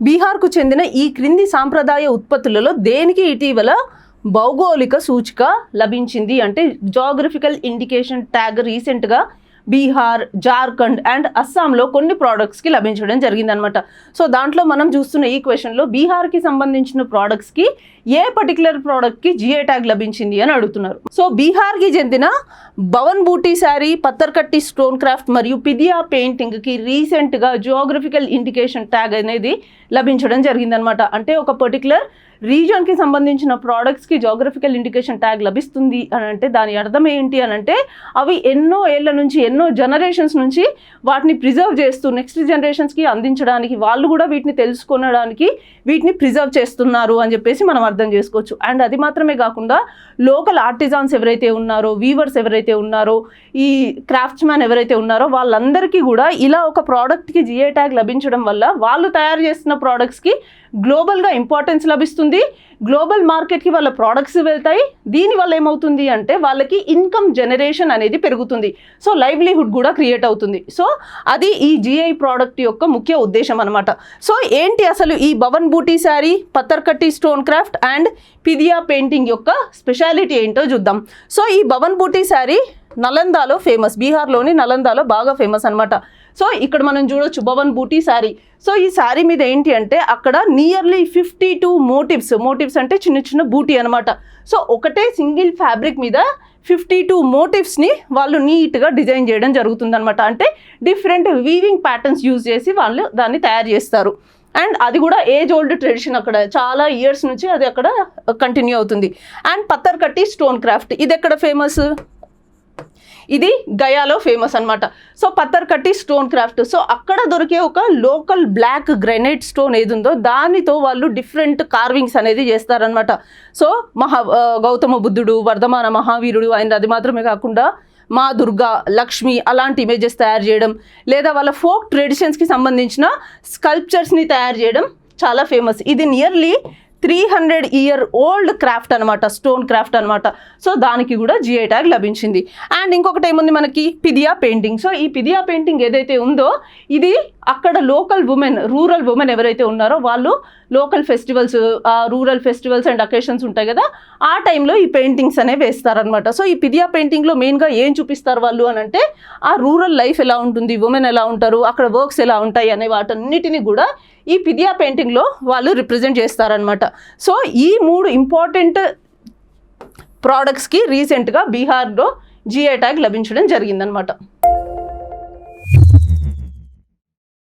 బీహార్కు చెందిన ఈ క్రింది సాంప్రదాయ ఉత్పత్తులలో దేనికి ఇటీవల భౌగోళిక సూచిక లభించింది అంటే జాగ్రఫికల్ ఇండికేషన్ ట్యాగ్ రీసెంట్గా బీహార్, జార్ఖండ్ అండ్ అస్సాంలో కొన్ని ప్రోడక్ట్స్కి లభించడం జరిగిందనమాట. సో దాంట్లో మనం చూస్తున్న ఈ క్వశ్చన్లో బీహార్కి సంబంధించిన ప్రోడక్ట్స్కి ఏ పర్టికులర్ ప్రోడక్ట్కి జిఐ ట్యాగ్ లభించింది అని అడుగుతున్నారు. సో బీహార్కి చెందిన భవన్ బూటీ శారీ, పత్తర్కట్టి స్టోన్ క్రాఫ్ట్ మరియు పిదియా పెయింటింగ్కి రీసెంట్గా జియోగ్రఫికల్ ఇండికేషన్ ట్యాగ్ అనేది లభించడం జరిగిందనమాట. అంటే ఒక పర్టికులర్ రీజన్కి సంబంధించిన ప్రోడక్ట్స్కి జియోగ్రఫికల్ ఇండికేషన్ ట్యాగ్ లభిస్తుంది అని అంటే దాని అర్థం ఏంటి అని అంటే అవి ఎన్నో ఏళ్ళ నుంచి, ఎన్నో జనరేషన్స్ నుంచి వాటిని ప్రిజర్వ్ చేస్తూ నెక్స్ట్ జనరేషన్స్కి అందించడానికి, వాళ్ళు కూడా వీటిని తెలుసుకొనడానికి వీటిని ప్రిజర్వ్ చేస్తున్నారు అని చెప్పేసి మనం అర్థం చేసుకోవచ్చు. అండ్ అది మాత్రమే కాకుండా లోకల్ ఆర్టిజాన్స్ ఎవరైతే ఉన్నారో, వీవర్స్ ఎవరైతే ఉన్నారో, ఈ క్రాఫ్ట్స్ మ్యాన్ ఎవరైతే ఉన్నారో వాళ్ళందరికీ కూడా ఇలా ఒక ప్రోడక్ట్కి జిఐ ట్యాగ్ లభించడం వల్ల వాళ్ళు తయారు చేస్తున్న ప్రోడక్ట్స్కి గ్లోబల్గా ఇంపార్టెన్స్ లభిస్తుంది, గ్లోబల్ మార్కెట్కి వాళ్ళ ప్రోడక్ట్స్ వెళ్తాయి. దీనివల్ల ఏమవుతుంది అంటే వాళ్ళకి ఇన్కమ్ జనరేషన్ అనేది పెరుగుతుంది, సో లైవ్లీహుడ్ కూడా క్రియేట్ అవుతుంది. సో అది ఈ జిఐ ప్రోడక్ట్ యొక్క ముఖ్య ఉద్దేశం అనమాట. సో ఏంటి అసలు ఈ Bawan Buti sari, Pattharkatti stone craft and Pidiya painting యొక్క స్పెషాలిటీ ఏంటో చూద్దాం. సో ఈ భవన్ బూటీ శారీ నలందాలో ఫేమస్, బీహార్లోని నలందాలో బాగా ఫేమస్ అనమాట. సో ఇక్కడ మనం చూడొచ్చు భవన్ బూటీ శారీ. సో ఈ శారీ మీద ఏంటి అంటే అక్కడ నియర్లీ 52 మోటివ్స్ అంటే చిన్న చిన్న బూటీ అనమాట. సో ఒకటే సింగిల్ ఫ్యాబ్రిక్ మీద 52 మోటివ్స్ని వాళ్ళు నీట్గా డిజైన్ చేయడం జరుగుతుందనమాట. అంటే డిఫరెంట్ వీవింగ్ ప్యాటర్న్స్ యూజ్ చేసి వాళ్ళు దాన్ని తయారు చేస్తారు. అండ్ అది కూడా ఏజ్ ఓల్డ్ ట్రెడిషన్, అక్కడ చాలా ఇయర్స్ నుంచి అది అక్కడ కంటిన్యూ అవుతుంది. అండ్ పత్తర్కట్టి స్టోన్ క్రాఫ్ట్ ఇది ఎక్కడ ఫేమస్, ఇది గయాలో ఫేమస్ అనమాట. సో పత్తర్కట్టి స్టోన్ క్రాఫ్ట్, సో అక్కడ దొరికే ఒక లోకల్ బ్లాక్ గ్రెనైట్ స్టోన్ ఏది ఉందో దానితో వాళ్ళు డిఫరెంట్ కార్వింగ్స్ అనేది చేస్తారనమాట. సో గౌతమ బుద్ధుడు, వర్ధమాన మహావీరుడు, అండ్ అది మాత్రమే కాకుండా మా దుర్గా, లక్ష్మి అలాంటి ఇమేజెస్ తయారు చేయడం, లేదా వాళ్ళ ఫోక్ ట్రెడిషన్స్కి సంబంధించిన స్కల్ప్చర్స్ని తయారు చేయడం చాలా ఫేమస్. ఇది నియర్లీ 300 year old క్రాఫ్ట్ అనమాట, స్టోన్ క్రాఫ్ట్ అనమాట. సో దానికి కూడా జిఐ ట్యాగ్ లభించింది. అండ్ ఇంకొకటి ఏముంది మనకి, పిదియా పెయింటింగ్. సో ఈ పిదియా పెయింటింగ్ ఏదైతే ఉందో ఇది అక్కడ లోకల్ ఉమెన్, రూరల్ ఉమెన్ ఎవరైతే ఉన్నారో వాళ్ళు local festivals, rural festivals and occasions ఉంటాయి కదా, ఆ టైంలో ఈ పెయింటింగ్స్ అనేవి వేస్తారనమాట. సో ఈ పిదియా పెయింటింగ్లో మెయిన్గా ఏం చూపిస్తారు వాళ్ళు అని అంటే ఆ రూరల్ లైఫ్ ఎలా ఉంటుంది, ఉమెన్ ఎలా ఉంటారు, అక్కడ వర్క్స్ ఎలా ఉంటాయి అనే వాటన్నిటిని కూడా ఈ పిదియా పెయింటింగ్లో వాళ్ళు రిప్రజెంట్ చేస్తారనమాట. సో ఈ 3 ఇంపార్టెంట్ ప్రోడక్ట్స్కి రీసెంట్గా బీహార్లో జిఐ ట్యాగ్ లభించడం జరిగిందనమాట.